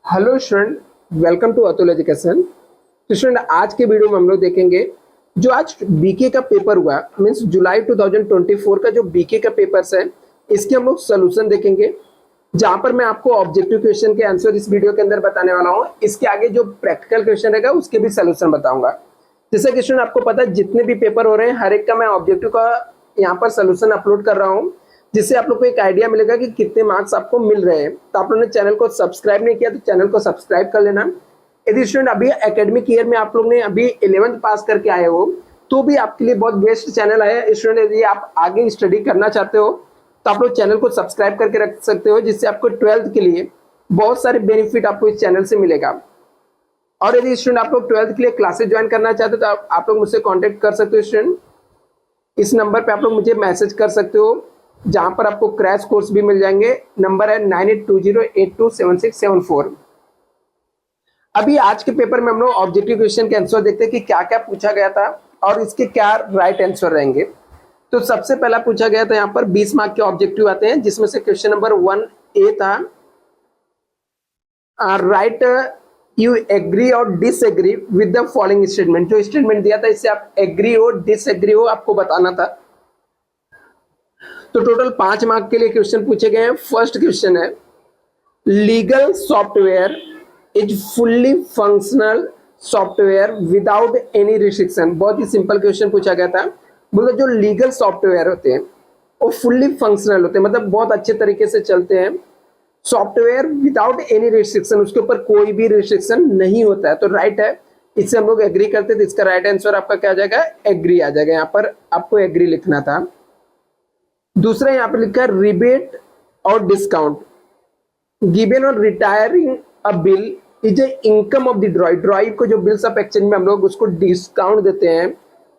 Hello student, welcome to Atul education. तो student, आज के वीडियो में हम लोग देखेंगे जो आज बीके का पेपर हुआ, मींस जुलाई 2024 का जो बीके का पेपर्स है, इसके हम लोग सोल्यूशन देखेंगे। जहां पर मैं आपको ऑब्जेक्टिव क्वेश्चन के आंसर इस वीडियो के अंदर बताने वाला हूं। इसके आगे जो प्रैक्टिकल क्वेश्चन रहेगा उसके भी सोल्यूशन बताऊंगा। जैसे कि स्टूडेंट, आपको पता है जितने भी पेपर हो रहे हैं हर एक का मैं ऑब्जेक्टिव का यहाँ पर सोल्यूशन अपलोड कर रहा हूँ, जिससे आप लोग को एक आइडिया मिलेगा कि कितने मार्क्स आपको मिल रहे हैं। तो आप लोगों ने चैनल को सब्सक्राइब नहीं किया तो चैनल को सब्सक्राइब कर लेना। यदि स्टूडेंट अभी एकेडमिक ईयर में आप लोग ने अभी 11th पास करके आए हो तो भी आपके लिए बहुत बेस्ट चैनल है। स्टूडेंट, यदि आप आगे स्टडी करना चाहते हो तो आप लोग चैनल को सब्सक्राइब करके रख सकते हो, जिससे आपको 12th के लिए बहुत सारे बेनिफिट आपको इस चैनल से मिलेगा। और यदि स्टूडेंट आप लोग 12th के लिए क्लासेस ज्वाइन करना चाहते हो तो आप लोग मुझसे कॉन्टेक्ट कर सकते हो। स्टूडेंट, इस नंबर पे आप लोग मुझे मैसेज कर सकते हो, जहां पर आपको क्रैश कोर्स भी मिल जाएंगे। नंबर है 9820827674। अभी आज के पेपर में हम लोग ऑब्जेक्टिव क्वेश्चन के आंसर देखते हैं कि क्या क्या पूछा गया था और इसके क्या राइट आंसर रहेंगे। तो सबसे पहला पूछा गया था, यहाँ पर 20 मार्क के ऑब्जेक्टिव आते हैं, जिसमें से क्वेश्चन नंबर 1A था, राइट यू एग्री और disagree with the following statement. जो स्टेटमेंट दिया था इससे आप एग्री हो डिसएग्री हो आपको बताना था। तो टोटल 5 मार्क के लिए क्वेश्चन पूछे गए हैं। फर्स्ट क्वेश्चन है, legal software is fully functional software without any restriction. बहुत ही सिंपल क्वेश्चन पूछा गया था। बोला जो लीगल सॉफ्टवेयर होते हैं वो फुल्ली फंक्शनल होते हैं, मतलब बहुत अच्छे तरीके से चलते हैं। सॉफ्टवेयर विदाउट एनी रिस्ट्रिक्शन, उसके ऊपर कोई भी रिस्ट्रिक्शन नहीं होता है। तो राइट है, इससे हम लोग एग्री करते थे। इसका राइट आंसर आपका क्या आ जाएगा? एग्री आ जाएगा। यहाँ पर आपको एग्री लिखना था। दूसरा यहाँ पर लिखा है रिबेट और डिस्काउंट गिवन और retiring a bill is a income of the drive. Drive को जो बिल्स ऑफ एक्सचेंज में हम लोग उसको डिस्काउंट देते हैं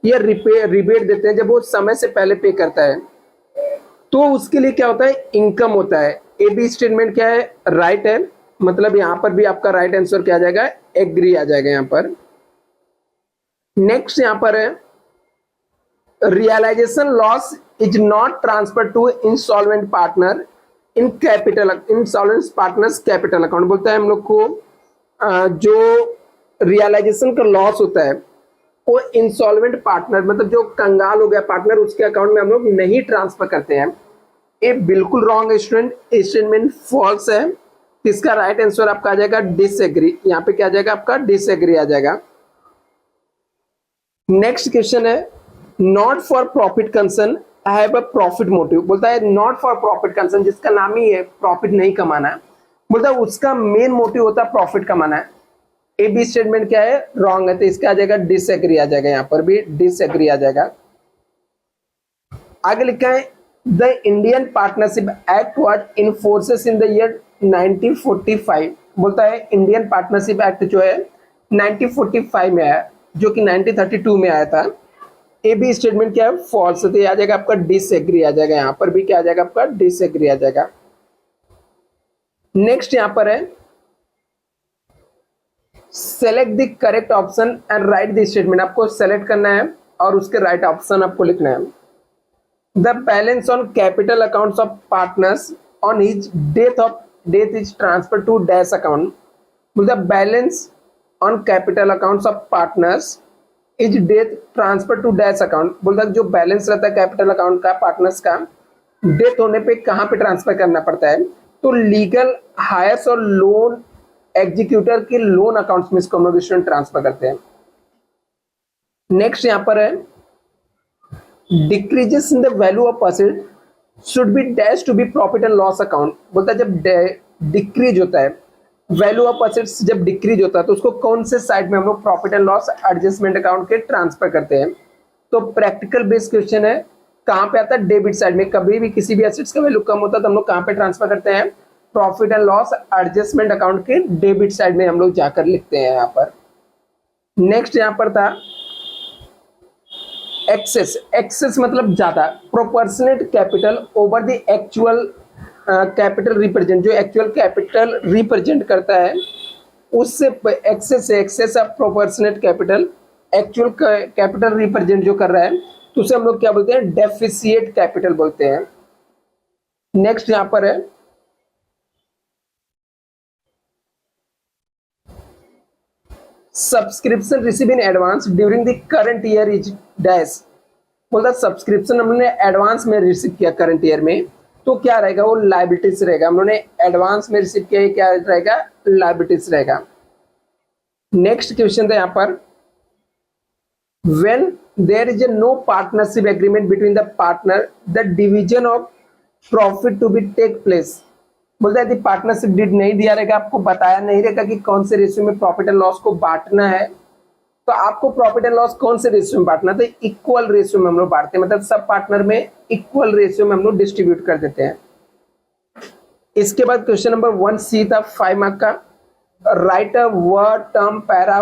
या रिबेट देते हैं जब वो समय से पहले पे करता है, तो उसके लिए क्या होता है? इनकम होता है। ए बी स्टेटमेंट क्या है? राइट है, मतलब यहां पर भी आपका राइट आंसर क्या आ जाएगा? एग्री आ जाएगा यहाँ पर। नेक्स्ट यहाँ पर है realisation loss is not transfer to insolvent partner in capital insolvent partners capital account. बोलता है हम लोग को जो रियलाइजेशन का लॉस होता है वो इंसॉल्वेंट पार्टनर, मतलब जो कंगाल हो गया पार्टनर, उसके अकाउंट में हम लोग नहीं ट्रांसफर करते हैं। ये बिल्कुल रॉन्ग है स्टूडेंट, स्टेटमेंट फॉल्स है। इसका राइट आंसर आपका आ जाएगा डिसएग्री। यहाँ पे क्या आ जाएगा? आपका डिसएग्री आ जाएगा। नेक्स्ट क्वेश्चन है not for profit concern I have a profit motive. बोलता है नॉट फॉर प्रॉफिट कंसर्न, जिसका नाम ही है प्रॉफिट नहीं कमाना है, बोलता है उसका मेन मोटिव होता है प्रॉफिट कमाना है। ए बी स्टेटमेंट क्या है? रॉन्ग है। तो इसका आ जाएगा डिसएग्री आ जाएगा। यहाँ पर भी डिसएग्री आ जाएगा। आगे लिखा है the Indian partnership act was in forces in the year 1945। बोलता है इंडियन पार्टनरशिप एक्ट जो है 1945 में आया, जो कि 1932 में आया था। ए बी स्टेटमेंट क्या है? फॉल्स। तो आ जाएगा आपका डिसएग्री आ जाएगा। यहाँ पर भी क्या आ जाएगा? आपका डिसएग्री आ जाएगा। नेक्स्ट यहाँ पर है select the correct option and write the statement. आपको सेलेक्ट करना है और उसके राइट ऑप्शन आपको लिखना है। The balance on capital accounts of partners on his death is transfer to dash account. The balance on capital accounts of partners is death transfer to dash account. बोलता है जो बैलेंस रहता है capital account का partners का, death होने पे कहाँ पे ट्रांसफर करना पड़ता है? तो लीगल हायर्स और लोन एग्जीक्यूटर के लोन अकाउंट्स में इसको हम लोग स्टूडेंट ट्रांसफर करते हैं। नेक्स्ट यहाँ पर है decreases in the value of asset should be dash to be profit and loss account. बोलता है जब डिक्रीज होता है वैल्यू ऑफ असेट्स, जब डिक्रीज होता है तो उसको कौन से साइड में हम लोग profit and loss adjustment account के ट्रांसफर करते हैं? तो प्रैक्टिकल बेस्ड क्वेश्चन है। कहां पे आता है? डेबिट साइड में। कभी भी किसी भी एसेट्स का वैल्यू कम होता है तो हम लोग कहां पे ट्रांसफर करते हैं? Profit and loss adjustment account के डेबिट साइड में हम लोग जाकर लिखते हैं यहाँ पर। नेक्स्ट यहाँ पर था एक्सेस। एक्सेस मतलब ज्यादा, proportionate capital over the actual capital represent. जो एक्चुअल कैपिटल रिप्रेजेंट करता है उससे एक्सेस है। Excess of proportionate capital actual capital represent जो कर रहा है तो उसे हम लोग क्या बोलते हैं? डेफिसिएट कैपिटल बोलते हैं। नेक्स्ट यहाँ पर है subscription receive in advance during the current year is dash. बोलता सब्सक्रिप्शन हमने एडवांस में रिसीव किया करंट ईयर में, तो क्या रहेगा, वो लायबिलिटीज रहेगा। हम लोगों ने एडवांस में रिसीव किया, क्या रहेगा, लायबिलिटीज रहेगा। नेक्स्ट क्वेश्चन था यहाँ पर, when there is a no partnership agreement between the partner, the division of profit to be take place। बोलता है यदि पार्टनरशिप डीड नहीं दिया रहेगा, आपको बताया नहीं रहेगा कि कौन से रेशियो में प्रॉफिट एंड लॉस को बांटना है, तो आपको प्रॉफिट एंड लॉस कौन से रेशियो में बांटना, तो इक्वल रेशियो में हम लोग बांटते हैं, मतलब सब पार्टनर में इक्वल रेशियो में हम लोग डिस्ट्रीब्यूट कर देते हैं। इसके बाद क्वेश्चन नंबर 1C था 5 मार्क का, write a word term para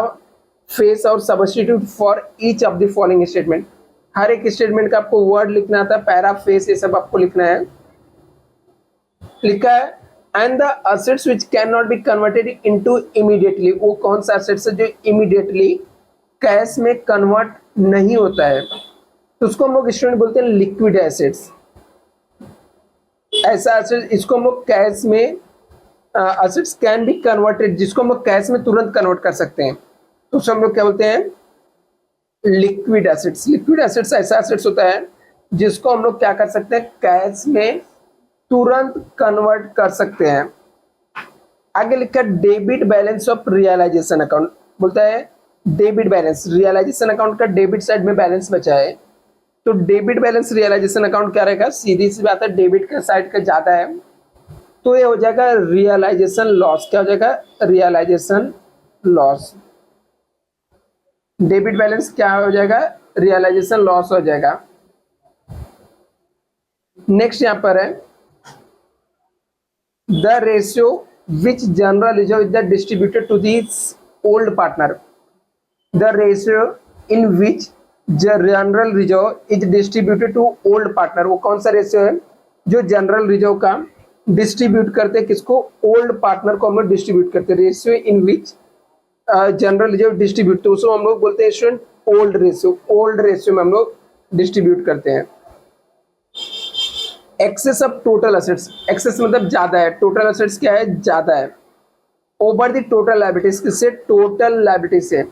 face और substitute for each of the following statement. हर एक स्टेटमेंट का आपको वर्ड लिखना था, पैरा फेस ये सब आपको लिखना है। लिखा है and the assets which can not be converted into immediately, वो कौन सा असेट्स है जो इमीडिएटली कैश में कन्वर्ट नहीं होता है, तो उसको हम लोग स्टूडेंट बोलते हैं लिक्विड एसेट्स। ऐसा एसेट इसको हम लोग कैश में असेट्स कैन बी कन्वर्टेड, जिसको हम लोग कैश में तुरंत कन्वर्ट कर सकते हैं, तो उसको हम लोग क्या बोलते हैं, लिक्विड एसेट्स। लिक्विड एसेट्स ऐसा एसेट्स होता है जिसको हम लोग क्या कर सकते हैं, कैश में तुरंत कन्वर्ट कर सकते हैं। आगे लिखा debit balance of realisation account. बोलता है डेबिट बैलेंस, रियलाइजेशन अकाउंट का डेबिट साइड में बैलेंस बचा है, तो डेबिट बैलेंस रियलाइजेशन अकाउंट क्या रहेगा, सीधी सी बात है डेबिट का साइड का ज्यादा है, तो ये हो जाएगा रियलाइजेशन लॉस। क्या हो जाएगा, रियलाइजेशन लॉस। डेबिट बैलेंस क्या हो जाएगा, रियलाइजेशन लॉस हो जाएगा। नेक्स्ट यहां पर है the ratio which general reserve is the distributed to this old partner. The ratio in which general reserve is distributed to old partner, वो कौन सा रेशियो है जो जनरल रिजर्व का डिस्ट्रीब्यूट करते हैं, किसको, ओल्ड पार्टनर को हम लोग डिस्ट्रीब्यूट करते हैं। Ratio in which general reserve distribute, तो उसको हम लोग बोलते हैं student old ratio. Old ratio में हम लोग डिस्ट्रीब्यूट करते हैं। Excess of total assets, excess मतलब ज्यादा है, टोटल असेट्स क्या है, ज्यादा है, ओवर द टोटल लायबिलिटीज, किससे, टोटल लायबिलिटी से,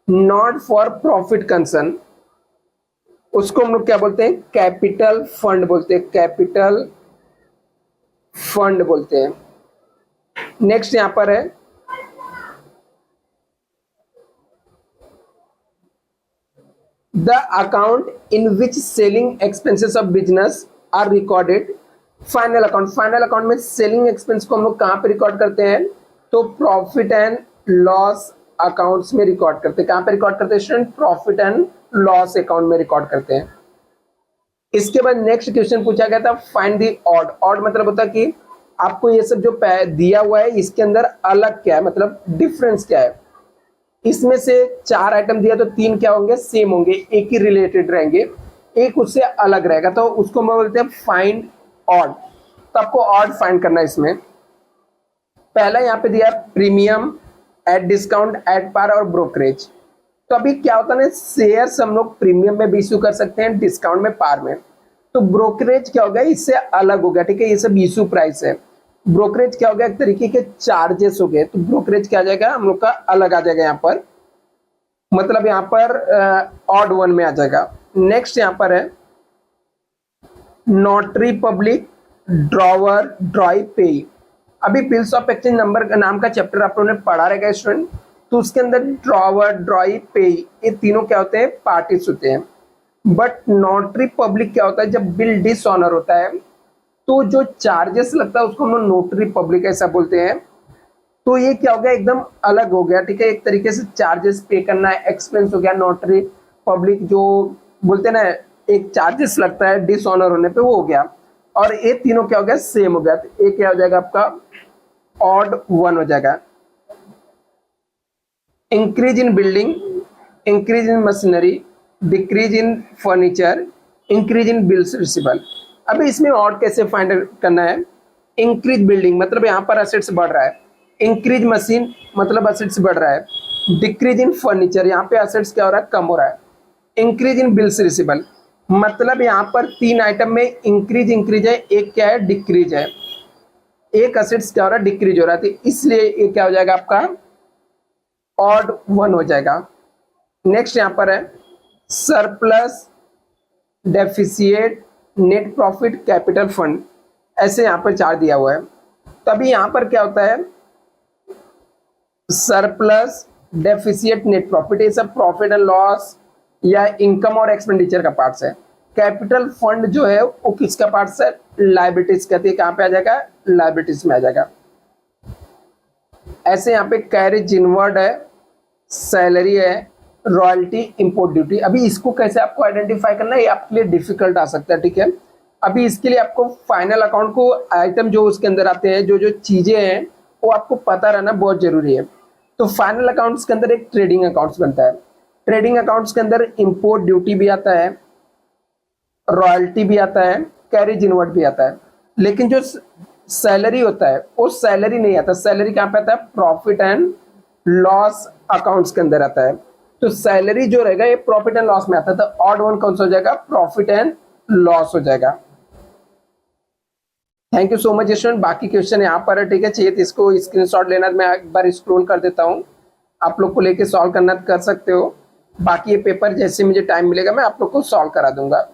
नॉट फॉर प्रॉफिट कंसर्न, उसको हम लोग क्या बोलते हैं, कैपिटल फंड बोलते हैं, कैपिटल फंड बोलते हैं। नेक्स्ट यहां पर है the account in which selling expenses of business are recorded. Final account, final account में सेलिंग एक्सपेंस को हम लोग कहां पे रिकॉर्ड करते हैं, तो प्रॉफिट एंड लॉस अकाउंट्स में रिकॉर्ड करते हैं। कहां पे रिकॉर्ड करते हैं student, profit and loss account में रिकॉर्ड करते हैं। इसके बाद नेक्स्ट क्वेश्चन पूछा गया था फाइंड दी ऑड। ऑड मतलब होता है कि आपको ये सब जो दिया हुआ है इसके अंदर अलग क्या है, मतलब डिफरेंस क्या है। इसमें से 4 आइटम दिया तो 3 क्या होंगे, सेम होंगे, एक ही रिलेटेड रहेंगे, एक उससे अलग रहेगा, तो उसको हम बोलते हैं फाइंड ऑड। तो आपको ऑड फाइंड करना है। इसमें पहला यहाँ पे दिया premium, at discount, at par और ब्रोकरेज। तो अभी क्या होता है ना, शेयर्स हम लोग प्रीमियम में भी इश्यू कर सकते हैं, डिस्काउंट में, पार में। तो ब्रोकरेज क्या हो गया, इससे अलग हो गया, ठीक है, ये सब इश्यू प्राइस है। ब्रोकरेज क्या हो गया, एक तरीके के चार्जेस हो गए, तो ब्रोकरेज क्या आ जाएगा, हम लोग का अलग आ जाएगा यहाँ पर, मतलब यहाँ पर ऑड वन में आ जाएगा। नेक्स्ट यहाँ पर है नोटरी पब्लिक, ड्रॉवर, ड्रॉई, पे। अभी बिल्स ऑफ एक्सचेंज नंबर नाम का चैप्टर आप लोगों ने पढ़ा रहेगा स्टूडेंट, तो उसके अंदर ड्रॉवर, ड्रॉई, पे ये तीनों क्या होते हैं, पार्टीज होते हैं। बट नोटरी पब्लिक क्या होता है, जब बिल डिसऑनर होता है तो जो चार्जेस लगता है उसको हम लोग नोटरी पब्लिक ऐसा बोलते हैं। तो ये क्या हो गया, एकदम अलग हो गया, ठीक है, एक तरीके से चार्जेस पे करना है, एक्सपेंस हो गया। नोटरी पब्लिक जो बोलते हैं ना, एक चार्जेस लगता है डिसऑनर होने पे, वो हो गया। और ये तीनों क्या हो गया, सेम हो गया, तो ये क्या हो जाएगा आपका ऑड वन हो जाएगा। Increase in building, increase in machinery, decrease in furniture, increase in bills receivable. अभी इसमें ऑड कैसे फाइंड करना है, इंक्रीज बिल्डिंग मतलब यहाँ पर असेट्स बढ़ रहा है, इंक्रीज मशीन मतलब असेट्स बढ़ रहा है, डिक्रीज इन फर्नीचर यहाँ पे असेट्स क्या हो रहा है, कम हो रहा है, इंक्रीज इन बिल्स रिसीवेबल मतलब यहाँ पर 3 आइटम में इंक्रीज इंक्रीज है, एक क्या है, डिक्रीज है, एक असेट्स क्या हो रहा है, डिक्रीज हो रहा है, तो इसलिए ये क्या हो जाएगा आपका ऑड वन हो जाएगा। नेक्स्ट यहाँ पर है surplus, deficit, net profit, capital fund, ऐसे यहाँ पर चार दिया हुआ है। तभी यहाँ पर क्या होता है, सरप्लस, डेफिसिएट, नेट प्रॉफिट, ये सब प्रॉफिट एंड लॉस या इनकम और एक्सपेंडिचर का पार्ट्स है। कैपिटल फंड जो है वो किसका पार्ट्स है, लायबिलिटीज कहते हैं, कहाँ पे आ जाएगा, लायबिलिटीज में आ जाएगा। ऐसे यहाँ पे कैरेज इनवर्ड है, सैलरी है, रॉयल्टी, इंपोर्ट ड्यूटी। अभी इसको कैसे आपको आइडेंटिफाई करना है, ये आपके लिए डिफिकल्ट आ सकता है, ठीक है। अभी इसके लिए आपको फाइनल अकाउंट को आइटम जो उसके अंदर आते हैं, जो जो चीजें हैं वो आपको पता रहना बहुत जरूरी है। तो फाइनल अकाउंट्स के अंदर एक ट्रेडिंग अकाउंट्स बनता है। ट्रेडिंग अकाउंट्स के अंदर इंपोर्ट ड्यूटी भी आता है, रॉयल्टी भी आता है, कैरेज इनवर्ड भी आता है। लेकिन जो सैलरी होता है वो सैलरी नहीं आता। सैलरी कहाँ पे आता है, प्रॉफिट एंड लॉस अकाउंट्स के अंदर आता है। तो सैलरी जो रहेगा ये प्रॉफिट एंड लॉस में आता है। तो ऑड वन कौन सा हो जाएगा, प्रॉफिट एंड लॉस हो जाएगा। Thank you so much student. बाकी क्वेश्चन यहाँ पर है, ठीक है। चाहिए तो इसको स्क्रीनशॉट लेना, मैं एक बार स्क्रॉल कर देता हूँ, आप लोग को लेके सॉल्व करना कर सकते हो। बाकी ये पेपर जैसे मुझे टाइम मिलेगा मैं आप लोग को सॉल्व करा दूंगा।